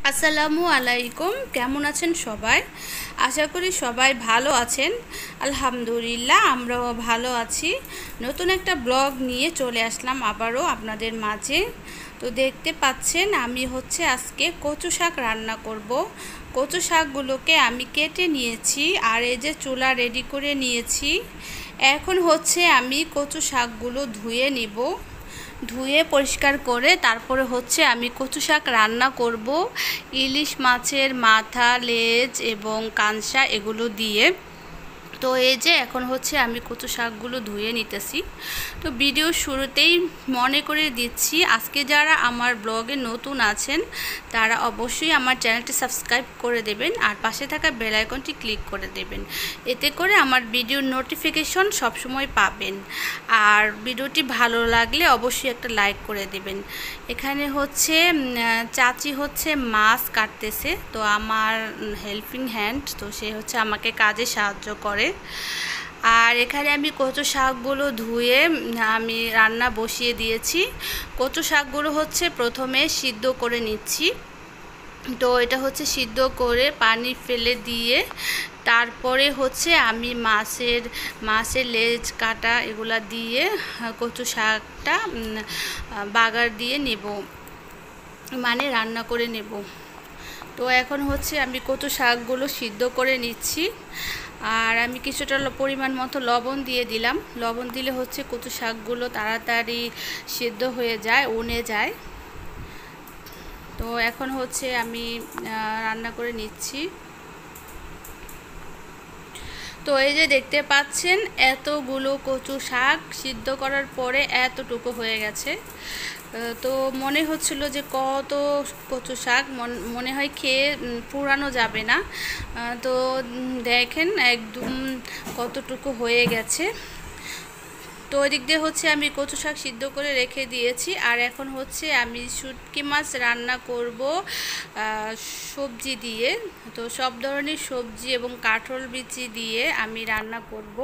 আসসালামু আলাইকুম। কেমন আছেন সবাই? আশা করি সবাই ভালো আছেন। আলহামদুলিল্লাহ, আমরাও ভালো আছি। নতুন একটা ব্লগ নিয়ে চলে আসলাম আবারও আপনাদের মাঝে। তো দেখতে পাচ্ছেন আমি আজকে কচু শাক রান্না করব। কচু শাকগুলোকে আমি কেটে নিয়েছি আর এই যে চুলা রেডি করে নিয়েছি। এখন আমি কচু শাকগুলো ধুয়ে নিব। ধুয়ে পরিষ্কার করে তারপরে আমি কচু শাক রান্না করব ইলিশ মাছের মাথা, লেজ এবং কানসা এগুলো দিয়ে। তো এই যে এখন আমি কচু শাকগুলো ধুয়ে নিতেছি। তো ভিডিও শুরুতেই মনে করে দিচ্ছি, আজকে যারা আমার ব্লগে নতুন আছেন তারা অবশ্যই আমার চ্যানেলটি সাবস্ক্রাইব করে দেবেন আর পাশে থাকা বেল আইকনটি ক্লিক করে দেবেন। এতে করে আমার ভিডিওর নোটিফিকেশন সবসময় পাবেন। আর ভিডিওটি ভালো লাগলে অবশ্যই একটা লাইক করে দেবেন। এখানে চাচি মাছ কাটতেছে, তো আমার হেল্পিং হ্যান্ড, তো সে আমাকে কাজে সাহায্য করে। আর এখানে আমি কচু শাকগুলো ধুয়ে আমি রান্না বসিয়ে দিয়েছি। কচু শাকগুলো প্রথমে সিদ্ধ করে নিচ্ছি। তো এটা সিদ্ধ করে পানি ফেলে দিয়ে তারপরে আমি মাছের লেজ কাটা এগুলা দিয়ে কচু শাকটা বাগার দিয়ে নেব, মানে রান্না করে নেব। তো এখন আমি কচু শাকগুলো সিদ্ধ করে নিচ্ছি। আর আমি কিছুটা পরিমাণ মতো লবণ দিয়ে দিলাম। লবণ দিলে কচু শাকগুলো তাড়াতাড়ি সিদ্ধ হয়ে যায়, উনে যায়। তো এখন আমি রান্না করে নিচ্ছি। তো এই যে দেখতে পাচ্ছেন এতগুলো কচু শাক সিদ্ধ করার পরে এতটুকু হয়ে গেছে। তো মনে হচ্ছিল যে কত কচু শাক, মনে হয় খেয়ে পুরানো যাবে না। তো দেখেন একদম কতটুকু হয়ে গেছে। তো ওই দিক দিয়ে আমি কচু শাক সিদ্ধ করে রেখে দিয়েছি। আর এখন আমি শুটকি মাছ রান্না করব সবজি দিয়ে। তো সব ধরনের সবজি এবং কাঁঠাল বিচি দিয়ে আমি রান্না করব।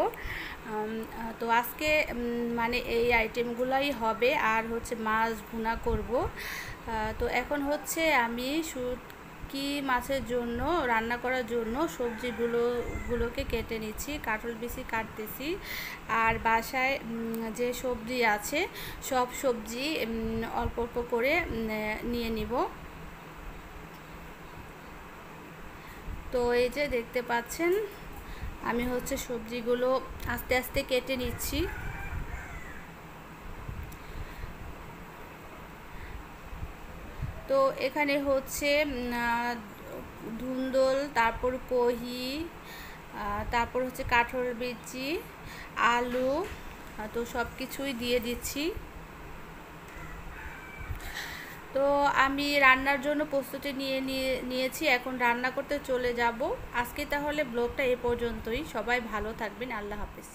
তো আজকে মানে এই আইটেমগুলোই হবে। আর মাছ ভুনা করব। তো এখন আমি শুটকি মাছের জন্য রান্না করার জন্য সবজিগুলোকে কেটে নিচ্ছি, কাঁঠাল বিচি কাটতেছি। আর বাসায় যে সবজি আছে সব সবজি অল্প অল্প করে নিয়ে নিব। তো এই যে দেখতে পাচ্ছেন আমি সবজিগুলো আস্তে আস্তে কেটে নিচ্ছি। তো এখানে ধুন্দল, তারপর কহি, তারপর কাঁঠাল বিচি, আলু, তো সব কিছুই দিয়ে দিচ্ছি। তো আমি রান্নার জন্য প্রস্তুতি নিয়েছি, এখন রান্না করতে চলে যাব। আজকে তাহলে ব্লগটা এ পর্যন্তই। সবাই ভালো থাকবেন। আল্লাহ হাফেজ।